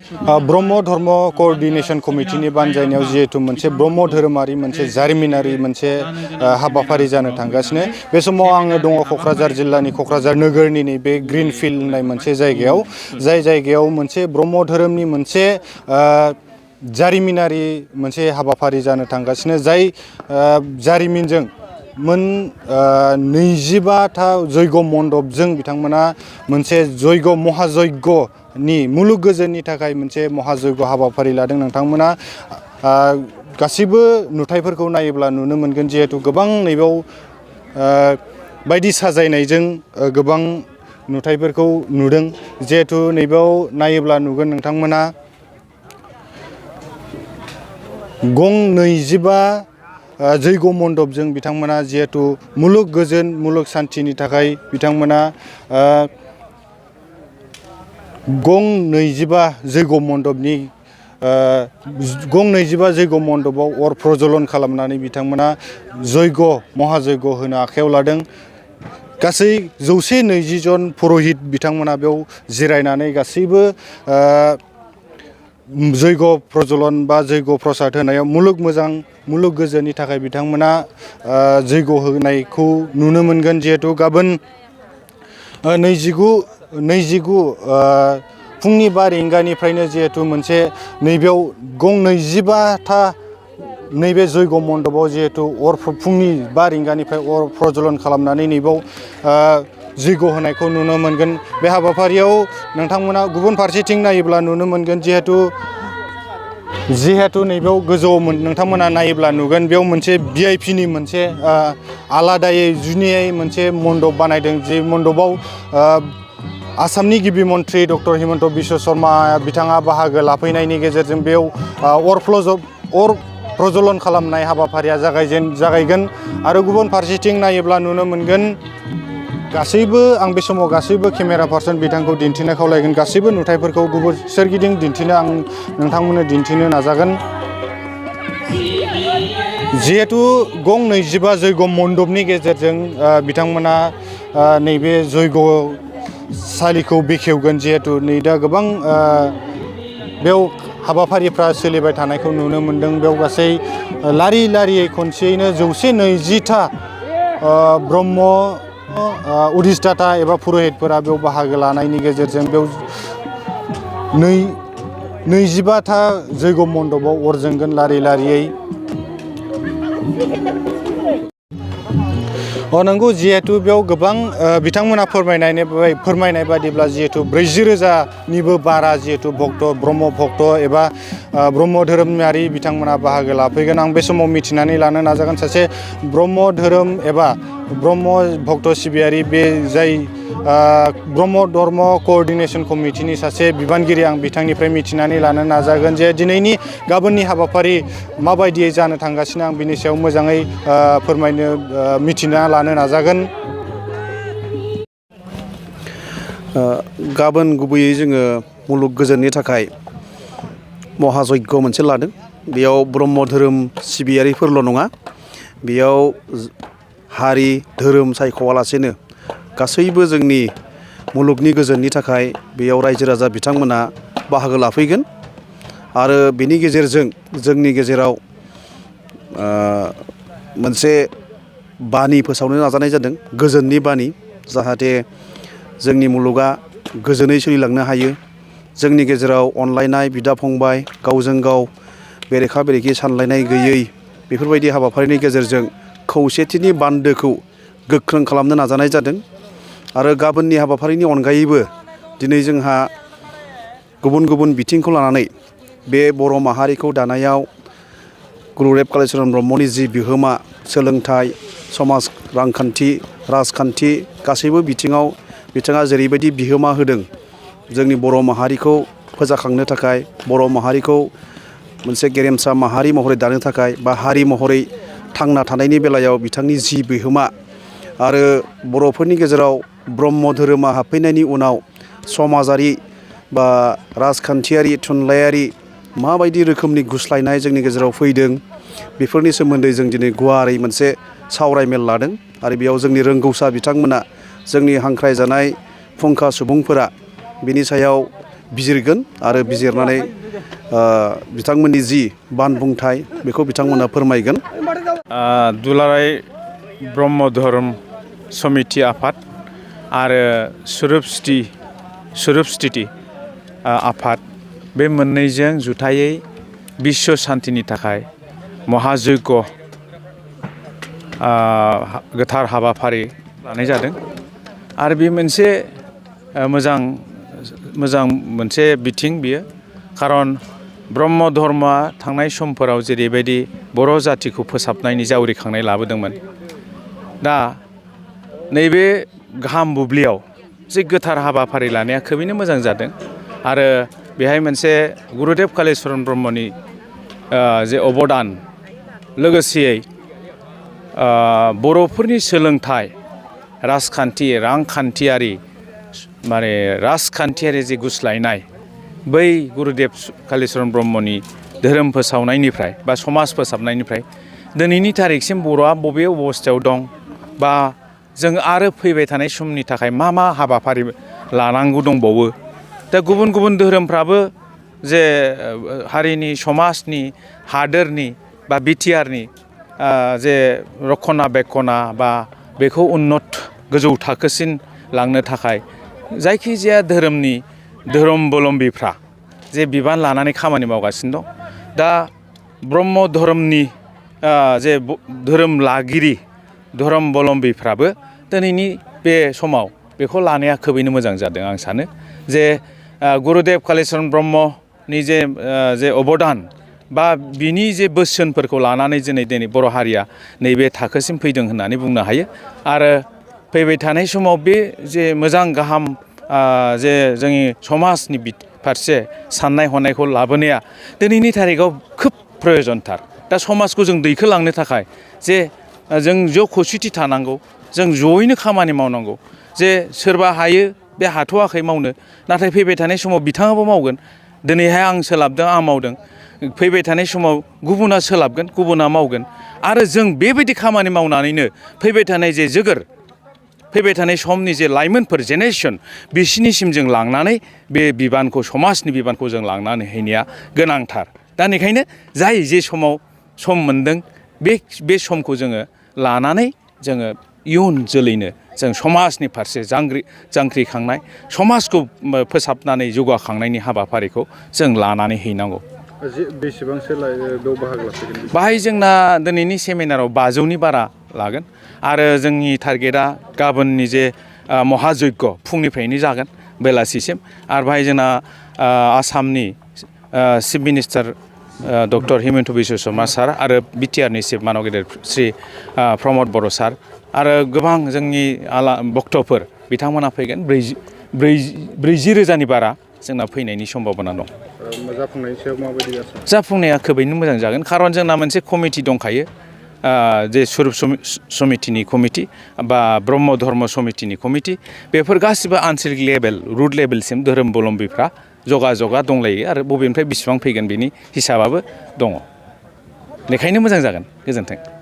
ब्रह्म धर्म कोअर्डिनेशन कमिटिनि बानजायनायाव जिहेतु मोनसे ब्रह्म धोरोमारि मोनसे जारिमिनारि मोनसे हाबाफारि जानो थांगासिनो बे समाव आङो दङ क'क्राझार जिल्लानि क'क्राझार नोगोरनि नैबे ग्रिनफिल्ड होननाय मोनसे जायगायाव जाय जायगायाव मोनसे ब्रह्म धोरोमनि मोनसे जारिमिनारि मोनसे हाबाफारि जानो थांगासिनो जाय जारिमिनजों मोन 25था जयग मण्डपजों बिथांमोना मोनसे जयग महाजयगनि मुलुग गोजोननि थाखाय मोनसे महाजयग हाबाफारि लादों। नोंथांमोना गासिबो नुथायफोरखौ नायोब्ला नुनो मोनगोन जिहेतु गोबां नैबाव बायदि साजायनायजों गोबां नुथायफोरखौ नुदों जिहेतु नैबाव नायोब्ला नुगोन नोंथांमोना गं 25 जयग मण्डपजों बिथांमोना जिहेतु मुलुग गोजोन मुलुग शान्तिनि थाखाय बिथांमोना गं 25 जयग मण्डपनि गं 25 जयग मण्डपाव अर प्रज्वलन खालामनानै बिथांमोना जयग महाजयग होनो आखायाव लादों। गासै 120 जन पुरहित बिथांमोना बेयाव जिरायनानै गासैबो जयग प्रज्वलन बा जयग प्रसाद होनायाव मुलुग मोजां मुलुग गोजोननि थाखाय बिथांमोना जयग होनायखौ नुनो मोनगोन। जिहेतु गाबोन 29 फुंनि 5 रिंगानिफ्रायनो जिहेतु मोनसे नैबेयाव गं 25था नैबे जयग मण्डपाव जिहेतु फुंनि 5 रिंगानिफ्राय अर प्रज्वलन खालामनानै नैबाव जयग होनायखौ नुनो मोनगोन। बे हाबाफारियाव नोंथांमोना गुबुन फारसेथिं नायोब्ला नुनो मोनगोन जिहेतु नैबेयाव गोजौआव नोंथांमोना नायोब्ला नुगोन बेयाव मोनसे भिआइपिनि मोनसे आलादायै जुनियै मोनसे मण्डप बानायदों। जे मण्डपाव आसामनि गिबि मन्थ्रि डक्टर हिमन्त बिश्व शर्मा बिथाङा बाहागो लाफैनायनि गेजेरजों बेयाव अर प्रज्वलन खालामनाय हाबाफारिया जागायगोन आरो गुबुन फारसेथिं नायोब्ला नुनो मोनगोन गासैबो आं बे समाव गासैबो केमेरा पार्सन बिथांखौ दिन्थिनो खावलायगोन गासैबो नुथायफोरखौ गुबुन सोरगिदिं दिन्थिनो आं नोंथांमोननो दिन्थिनो नाजागोन। जिहेतु गं 25 जयग मण्डपनि गेजेरजों बिथांमोना नैबे जयग सालिखौ बेखेवगोन। जिहेतु नै दा गोबां बेयाव हाबाफारिफ्रा सोलिबाय थानायखौ नुनो मोनदों। बेयाव गासै लारि लारियै खनसेयैनो 120था ब्रह्म उदिष्टाता एबा पुरहितफोरा बेयाव बाहागो लानायनि गेजेरजों बेयाव 25था जयग मण्डपाव अर जोंगोन लारि लारियै। नंगौ जिहेतु बेयाव गोबां बिथांमोना फोरमायनाय बादिब्ला जिहेतु 40,000निबो बारा जिहेतु भक्त ब्रह्म भक्त एबा ब्रह्म धोरोमारि बिथांमोना बाहागो लाफैगोन। आं बे समाव मिथिनानै लानो नाजागोन सासे ब्रह्म धोरोम एबा ब्रह्म भक्त सिबियारि बे जाय ब्रह्म धर्म कोअर्डिनेशन कमिटिनि सासे बिबानगिरि आं बिथांनिफ्राय मिथिनानै लानो नाजागोन जे दिनैनि गाबोननि हाबाफारि माबायदियै जानो थांगासिनो आं बिनि सायाव मोजाङै मिथिना लानो नाजागोन। गाबोन गुबैयै जोङो मुलुग गोजोननि थाखाय महाजयग मोनसे लादों। बेयाव ब्रह्म धोरोम सिबियारिफोरल' नङा बेयाव हारि धोरोम सायख'वालासेनो गासैबो जोंनि मुलुगनि गोजोननि थाखाय बेयाव रायजो राजा बिथांमोना बाहागो लाफैगोन आरो बेनि गेजेरजों जोंनि गेजेराव मोनसे बानी फोसावनो नाजानाय जादों गोजोननि बानी जाहाथे जोंनि मुलुगा गोजोनै सोलिलांनो हायो। जोंनि गेजेराव अनलायनाय बिदा फंबाय गावजों गाव बेरेखा बेरेखि सानलायनाय गैयै बेफोरबायदि हाबाफारिनि गेजेरजों खौसेथिनि बान्दोखौ गोख्रों खालामनो नाजानाय जादों। आरो गाबोननि हाबाफारिनि अनगायैबो दिनै जोंहा गुबुन गुबुन बिथिंखौ लानानै बे बर' माहारिखौ दानायाव गुरुदेब कालिचरन ब्रह्मनि जि बिहोमा सोलोंथाइ समाज रांखान्थि राजखान्थि गासैबो बिथिङाव बिथाङा जेरैबायदि बिहोमा होदों जोंनि बर' माहारिखौ फोजाखांनो थाखाय बर' माहारिखौ मोनसे गेरेमसा माहारि महरै दानो थाखाय बा हारि महरै थांना थानायनि बेलायाव बिथांनि जि बिहोमा आरो बर'फोरनि गेजेराव ब्रह्म धोरोमा हाबफैनायनि उनाव समाजारि बा राजखान्थियारि थुनलाइयारि माबायदि रोखोमनि गुस्लायनाय जोंनि गेजेराव फैदों बेफोरनि सोमोन्दै जों दिनै गुवारै मोनसे सावरायमेल लादों आरो बेयाव जोंनि रोंगौसा बिथांमोना जोंनि हांख्रायजानाय फुंखा सुबुंफोरा बिनि सायाव बिजिरगोन आरो बिजिरनानै बिथांमोननि जि बानबुंथाय बेखौ बिथांमोना फोरमायगोन। दुलाराय ब्रह्म धोरोम समिति आफाद आरो सुरुप स्थिति आफाद बे मोननैजों जुथायै बिश्व शान्तिनि थाखाय महायज्ञ गोथार हाबाफारि लानाय जादों आरो बे मोनसे मोजां मोनसे बिथिं बियो खारन ब्रह्म धर्मआ थांनाय समफोराव जेरैबायदि बर' जातिखौ फोसाबनायनि जावरिखांनाय लाबोदोंमोन दा नैबे गाहाम बुब्लियाव जे गोथार हाबाफारि लानाया खोबैनो मोजां जादों आरो बेहाय मोनसे गुरुदेव कालिचरन ब्रह्मनि जे अबदान लोगोसेयै बर'फोरनि सोलोंथाइ रांखान्थियारि राजखान्थियारि जे गुस्लायनाय बै गुरुदेव कालिचरन ब्रह्मनि धोरोम फोसावनायनिफ्राय बा समाज फोसाबनायनिफ्राय दिनैनि थारिखसिम बर'आ बबे अबस्थायाव दं बा जों आरो फैबाय थानाय समनि थाखाय मा हाबाफारि लानांगौ दंबावो दा गुबुन धोरोमफ्राबो जे हारिनि समाजनि हादोरनि बा बिटिआरनि जे रखना बेखना बा बेखौ उन्नत गोजौ थाखोसिम लांनो थाखाय जायखिजाया धोरोमबलम्बिफ्रा जे बिबान लानानै खामानि मावगासिनो दं। दा ब्रह्म धोरोमनि जे धोरोम लागिरि धोरोमबलम्बिफ्राबो दिनैनि बे समाव बेखौ लानाया खोबैनो मोजां जादों आं सानो जे गुरुदेव कालिचरन ब्रह्मनि जे अबदान बा बिनि जे बोसोनफोरखौ लानानै दिनै बर' हारिया नैबे थाखोसिम फैदों होननानै बुंनो हायो आरो फैबाय थानाय समाव बे जे मोजां गाहाम जे जोंनि समाजनि फारसे साननाय हनायखौ लाबोनाया दिनैनि थारिखआव खोब प्रयजनथार। दा समाजखौ जों दैखोलांनो थाखाय जे जों ज' खौसेथि थानांगौ, जों जयैनो खामानि मावनांगौ जे सोरबा हायो बे हाथ'वाखै मावनो नाथाय फैबाय थानाय समाव बिथाङाबो मावगोन। दिनैहाय आं सोलाबदों आं मावदों, फैबाय थानाय समाव गुबुना सोलाबगोन गुबुना मावगोन आरो जों बेबायदि खामानि मावनानैनो फैबाय थानाय जे फैबाय थानाय समनि जे लाइमोनफोर जेनेरेसन बिसिनिसिम जों लांनानै बे बिबानखौ समाजनि बिबानखौ जों लांनानै हैनाया गोनांथार। दा बेनिखायनो जाय जे समाव सम मोनदों बे समखौ जोङो लानानै जोङो इयुन जोलैनो जों समाजनि फारसे जांख्रिखांनाय समाजखौ फोसाबनानै जौगाखांनायनि हाबाफारिखौ जों लानानै हैनांगौ। बेसेबांसो बेयाव बाहागो लाफैगोन? बाहाय जोंना दिनैनि सेमिनाराव 500नि बारा लागोन आरो जोंनि टारगेटआ गाबोननि जे महायज्ञ फुंनिफ्रायनो जागोन बेलासिसिम आरो बाहाय जोंना आसामनि chief minister doctor Himanta Biswa Sarma sir आरो बिटिआरनि चिफ मानब गेदेर श्री प्रमद बर' सार आरो गोबां जोंनि बक्तफोर बिथांमोना फैगोन 40,000नि बारा जोंना फैनायनि सम्भाबना दं। जाफुंनायनि सायाव माबायदि जागोन? जाफुंनाया खोबैनो मोजां जागोन खारन जोंना मोनसे कमिटि दंखायो जे सुरुप समितिनि कमिटि बा ब्रह्म धर्म समितिनि कमिटि बेफोर गासिबो आन्चलिक लेभेल रुट लेभेलसिम धोरोमबलम्बिफ्रा जगा दंलायो आरो बबेनिफ्राय बेसेबां फैगोन बेनि हिसाबाबो दङ। बेखायनो मोजां जागोन। गोजोन्थों।